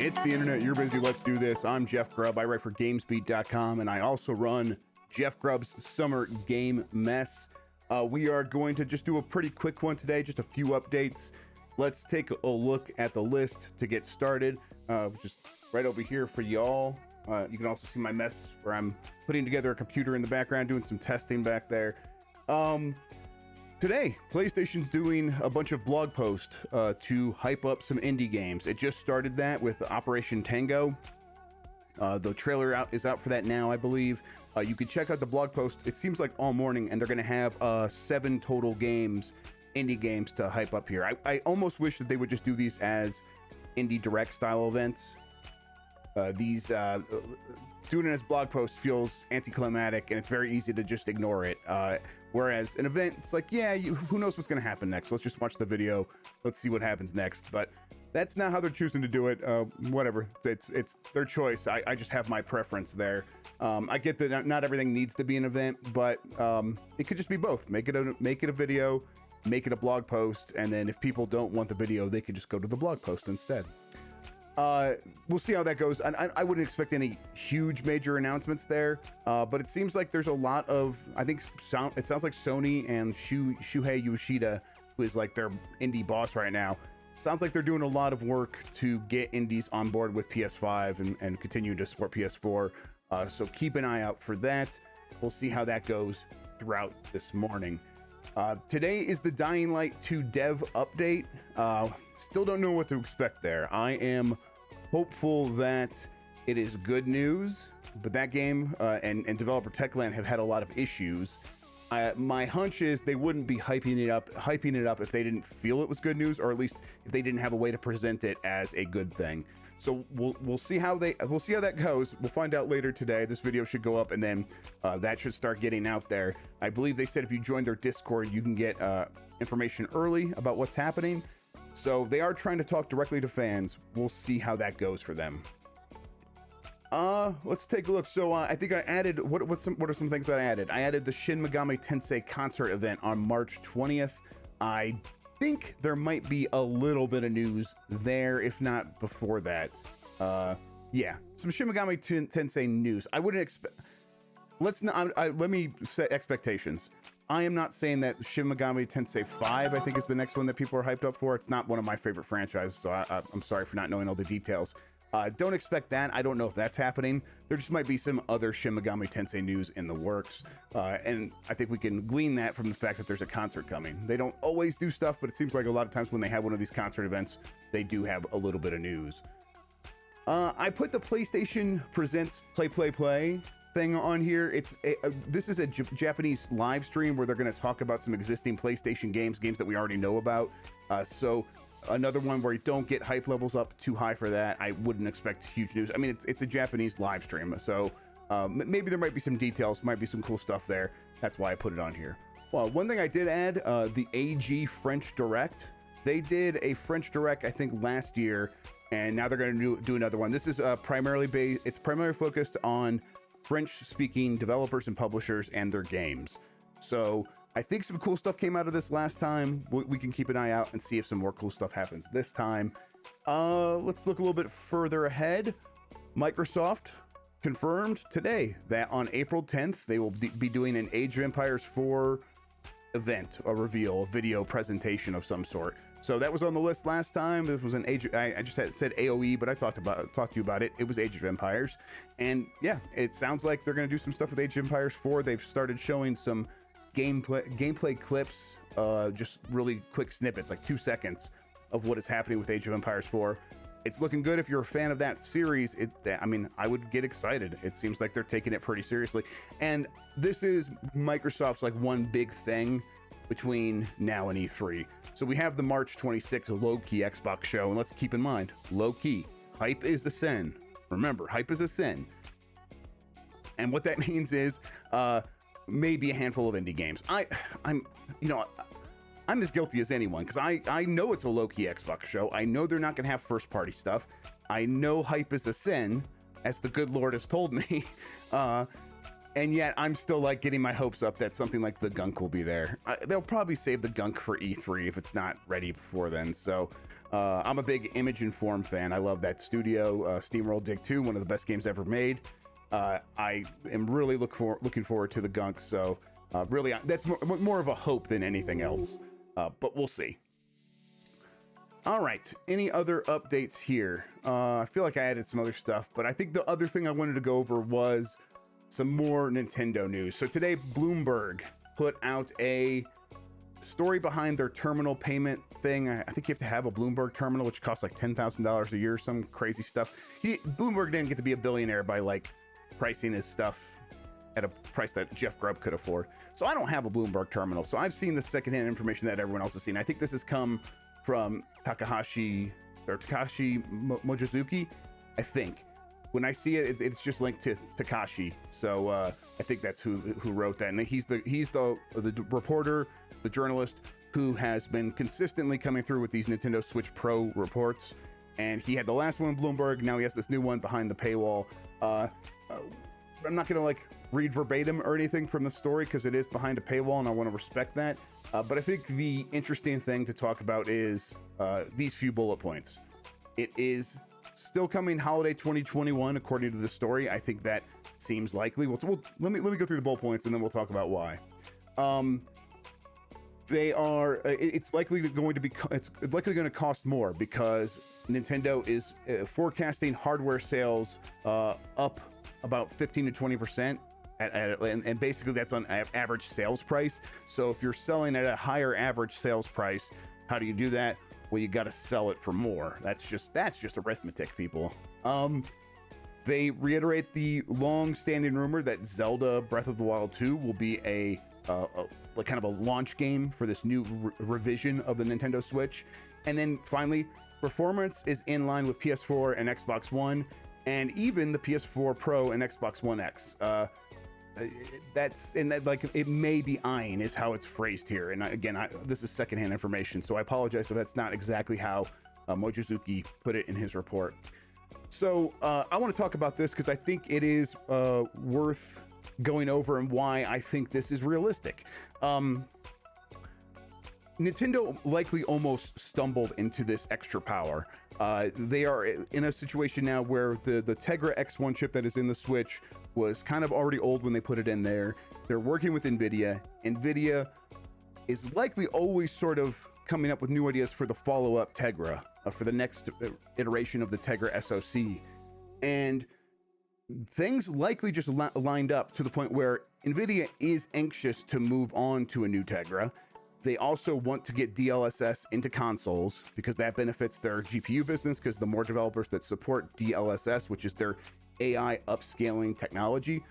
It's the internet. You're busy. Let's do this. I'm Jeff Grubb. I write for GamesBeat.com, and I also run Jeff Grubb's Summer Game Mess. We are going to just do a pretty quick one today, just a few updates. Let's take a look at the list to get started. Just right over here for y'all. You can also see my mess where I'm putting together a computer in the background, doing some testing back there. Today, PlayStation's doing a bunch of blog posts to hype up some indie games. It just started that with Operation Tango. The trailer is out for that now, I believe. You can check out the blog post. It seems like all morning, and they're going to have 7 total games, indie games, to hype up here. I almost wish that they would just do these as indie direct style events. Doing it as blog post feels anticlimactic, and it's very easy to just ignore it. Whereas an event, it's like, yeah, who knows what's going to happen next? Let's just watch the video. Let's see what happens next. But that's not how they're choosing to do it. Whatever. It's their choice. I just have my preference there. I get that not everything needs to be an event, but it could just be both. Make it a video, make it a blog post, and then if people don't want the video, they could just go to the blog post instead. We'll see how that goes. I wouldn't expect any huge major announcements there, but it seems like there's a lot of, it sounds like Sony and Shuhei Yoshida, who is like their indie boss right now, sounds like they're doing a lot of work to get indies on board with PS5 and continue to support PS4. So keep an eye out for that. We'll see how that goes throughout this morning. Today is the Dying Light 2 dev update. Still don't know what to expect there. I am hopeful that it is good news, but that game and developer Techland have had a lot of issues. My hunch is they wouldn't be hyping it up if they didn't feel it was good news, or at least if they didn't have a way to present it as a good thing. So we'll see how that goes. We'll find out later today. This video should go up, and then that should start getting out there. I believe they said if you join their Discord, you can get information early about what's happening. So they are trying to talk directly to fans. We'll see how that goes for them. Let's take a look. So I think I added what are some things that I added? I added the Shin Megami Tensei concert event on March 20th. I think there might be a little bit of news there, if not before that. Yeah, some Shin Megami Tensei news. I wouldn't expect. Let me set expectations. I am not saying that Shin Megami Tensei 5, I think, is the next one that people are hyped up for. It's not one of my favorite franchises, so I'm sorry for not knowing all the details. Don't expect that. I don't know if that's happening. There just might be some other Shin Megami Tensei news in the works. And I think we can glean that from the fact that there's a concert coming. They don't always do stuff, but it seems like a lot of times when they have one of these concert events, they do have a little bit of news. I put the PlayStation Presents Play thing on here. This is a Japanese live stream where they're going to talk about some existing PlayStation games that we already know about. So another one where you don't get hype levels up too high for that. I wouldn't expect huge news. I mean, it's a Japanese live stream, so maybe there might be some details, might be some cool stuff there. That's why I put it on here. Well, one thing I did add, the AG French Direct. They did a French Direct, I think, last year, and now they're going to do another one. This is primarily focused on French-speaking developers and publishers and their games. So I think some cool stuff came out of this last time. We can keep an eye out and see if some more cool stuff happens this time. Let's look a little bit further ahead. Microsoft confirmed today that on April 10th, they will be doing an Age of Empires 4 event, a reveal, a video presentation of some sort. So that was on the list last time. It was an I just said AOE, but I talked to you about it. It was Age of Empires. And yeah, it sounds like they're going to do some stuff with Age of Empires 4. They've started showing some gameplay clips, just really quick snippets, like 2 seconds of what is happening with Age of Empires 4. It's looking good. If you're a fan of that series, I would get excited. It seems like they're taking it pretty seriously. And this is Microsoft's like one big thing between now and E3. So we have the March 26th low-key Xbox show, and let's keep in mind, low-key, hype is a sin. Remember, hype is a sin. And what that means is maybe a handful of indie games. I'm as guilty as anyone, because I know it's a low-key Xbox show. I know they're not going to have first-party stuff. I know hype is a sin, as the good Lord has told me. And yet I'm still like getting my hopes up that something like the Gunk will be there. They'll probably save the Gunk for E3 if it's not ready before then. So I'm a big Image and Form fan. I love that studio. SteamWorld Dig 2, one of the best games ever made. I am really looking forward to the Gunk. So really, that's more of a hope than anything else. But we'll see. All right, any other updates here? I feel like I added some other stuff, but I think the other thing I wanted to go over was some more Nintendo news. So today, Bloomberg put out a story behind their terminal payment thing. I think you have to have a Bloomberg terminal, which costs like $10,000 a year, some crazy stuff. Bloomberg didn't get to be a billionaire by like pricing his stuff at a price that Jeff Grubb could afford. So I don't have a Bloomberg terminal. So I've seen the secondhand information that everyone else has seen. I think this has come from Takashi Mochizuki, I think. When I see it, it's just linked to Takashi. So I think that's who wrote that. And he's the reporter, the journalist who has been consistently coming through with these Nintendo Switch Pro reports. And he had the last one in Bloomberg. Now he has this new one behind the paywall. I'm not gonna like read verbatim or anything from the story because it is behind a paywall and I want to respect that. But I think the interesting thing to talk about is these few bullet points. It is still coming holiday 2021, according to the story. I think that seems likely. Let me go through the bullet points and then we'll talk about why. It's likely going to cost more because Nintendo is forecasting hardware sales up about 15 to 20%. And basically that's on average sales price. So if you're selling at a higher average sales price, how do you do that? Well, you got to sell it for more. That's just arithmetic, people. They reiterate the long-standing rumor that Zelda Breath of the Wild 2 will be a kind of a launch game for this new revision of the Nintendo Switch. And then finally, performance is in line with PS4 and Xbox One, and even the PS4 Pro and Xbox One X. It may be eyeing is how it's phrased here. And again, this is secondhand information, so I apologize if that's not exactly how Mochizuki put it in his report. So I want to talk about this because I think it is worth going over and why I think this is realistic. Nintendo likely almost stumbled into this extra power. They are in a situation now where the Tegra X1 chip that is in the Switch was kind of already old when they put it in there. They're working with NVIDIA. NVIDIA is likely always sort of coming up with new ideas for the follow-up Tegra, for the next iteration of the Tegra SoC. And things likely just lined up to the point where NVIDIA is anxious to move on to a new Tegra. They also want to get DLSS into consoles because that benefits their GPU business, because the more developers that support DLSS, which is their AI upscaling technology,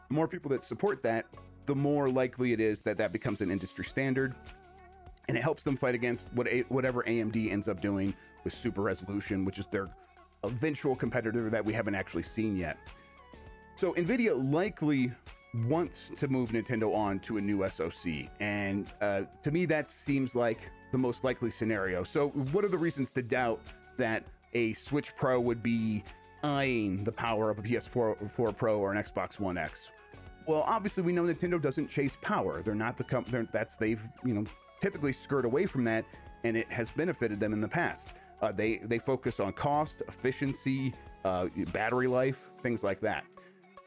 the more people that support that, the more likely it is that that becomes an industry standard. And it helps them fight against whatever AMD ends up doing with Super Resolution, which is their eventual competitor that we haven't actually seen yet. So NVIDIA likely wants to move Nintendo on to a new SoC. And to me, that seems like the most likely scenario. So what are the reasons to doubt that a Switch Pro would be eyeing the power of a PS4 Pro or an Xbox One X? Well, obviously we know Nintendo doesn't chase power. They're not the they've typically skirt away from that, and it has benefited them in the past. They focus on cost, efficiency, battery life, things like that.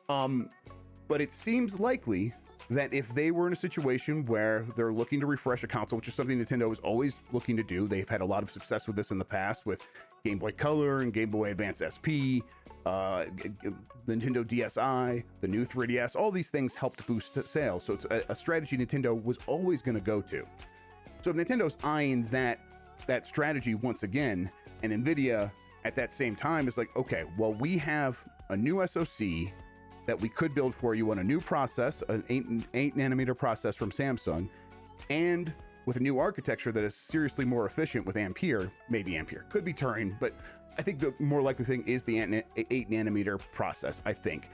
But it seems likely that if they were in a situation where they're looking to refresh a console, which is something Nintendo is always looking to do, they've had a lot of success with this in the past with Game Boy Color and Game Boy Advance SP, Nintendo DSi, the new 3DS, all these things helped boost sales. So it's a strategy Nintendo was always going to go to. So if Nintendo's eyeing that strategy once again, and NVIDIA at that same time is like, okay, well, we have a new SoC that we could build for you on a new process, an 8 nanometer process from Samsung, and with a new architecture that is seriously more efficient with Ampere, maybe Ampere, could be Turing, but I think the more likely thing is the 8 nanometer process, I think.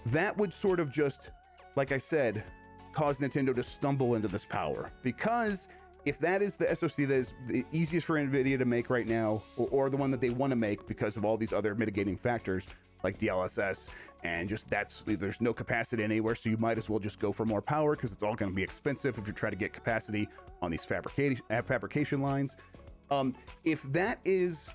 That would sort of just, like I said, cause Nintendo to stumble into this power, because if that is the SoC that is the easiest for NVIDIA to make right now, or the one that they want to make because of all these other mitigating factors, like DLSS, and just there's no capacity anywhere, so you might as well just go for more power because it's all going to be expensive if you try to get capacity on these fabrication lines. If that is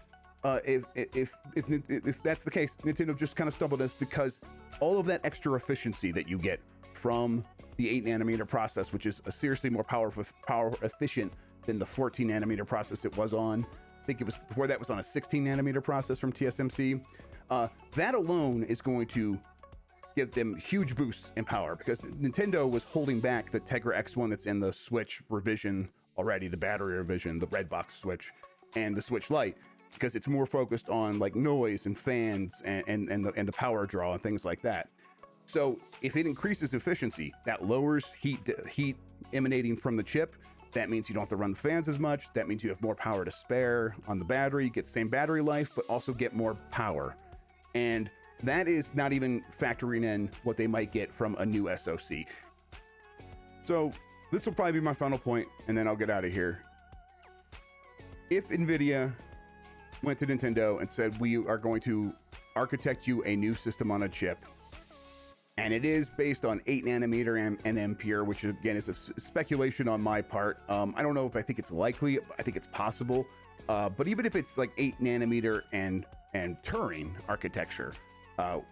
if that's the case, Nintendo just kind of stumbled us, because all of that extra efficiency that you get from the 8nm process, which is a seriously more power efficient than the 14nm process it was on. I think it was before that was on a 16nm process from TSMC. That alone is going to give them huge boosts in power, because Nintendo was holding back the Tegra X1 that's in the Switch revision already, the battery revision, the red box Switch, and the Switch Lite, because it's more focused on like noise and fans and the power draw and things like that. So if it increases efficiency, that lowers heat emanating from the chip. That means you don't have to run the fans as much. That means you have more power to spare on the battery. You get the same battery life, but also get more power. And that is not even factoring in what they might get from a new SoC. So this will probably be my final point, and then I'll get out of here. If NVIDIA went to Nintendo and said, we are going to architect you a new system on a chip, and it is based on 8nm and Ampere, which again is a speculation on my part. I don't know if I think it's likely. I think it's possible. But even if it's like 8nm and Turing architecture, that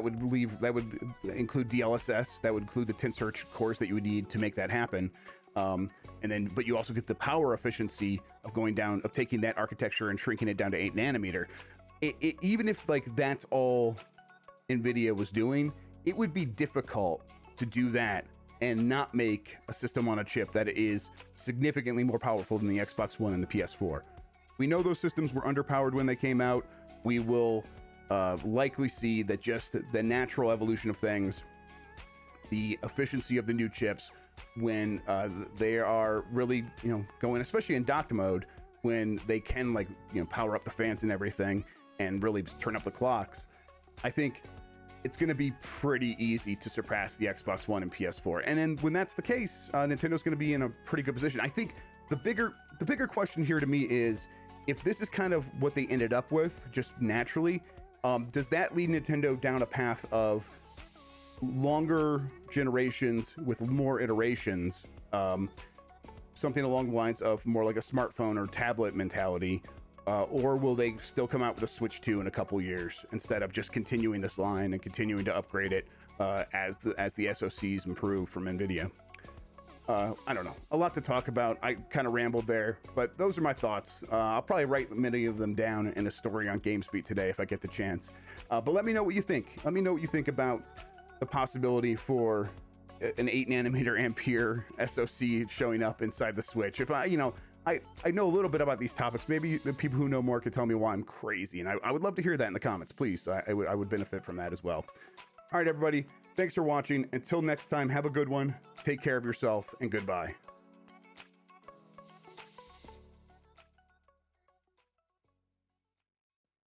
would include DLSS. That would include the Tensor cores that you would need to make that happen. But you also get the power efficiency of taking that architecture and shrinking it down to 8nm. Even if like that's all NVIDIA was doing, it would be difficult to do that and not make a system on a chip that is significantly more powerful than the Xbox One and the PS4. We know those systems were underpowered when they came out. We will likely see that just the natural evolution of things, the efficiency of the new chips, when they are really going, especially in docked mode, when they can power up the fans and everything and really turn up the clocks. I think it's going to be pretty easy to surpass the Xbox One and PS4. And then when that's the case, Nintendo's going to be in a pretty good position. I think the bigger question here to me is, if this is kind of what they ended up with just naturally, does that lead Nintendo down a path of longer generations with more iterations, something along the lines of more like a smartphone or tablet mentality? Or will they still come out with a Switch 2 in a couple years instead of just continuing this line and continuing to upgrade it as the SoCs improve from NVIDIA? I don't know. A lot to talk about. I kind of rambled there, but those are my thoughts. I'll probably write many of them down in a story on GameSpeak today if I get the chance. But let me know what you think. Let me know what you think about the possibility for an 8nm Ampere SoC showing up inside the Switch. If I know a little bit about these topics. Maybe the people who know more could tell me why I'm crazy, and I would love to hear that in the comments, please. I would benefit from that as well. All right, everybody, thanks for watching. Until next time, have a good one. Take care of yourself, and goodbye.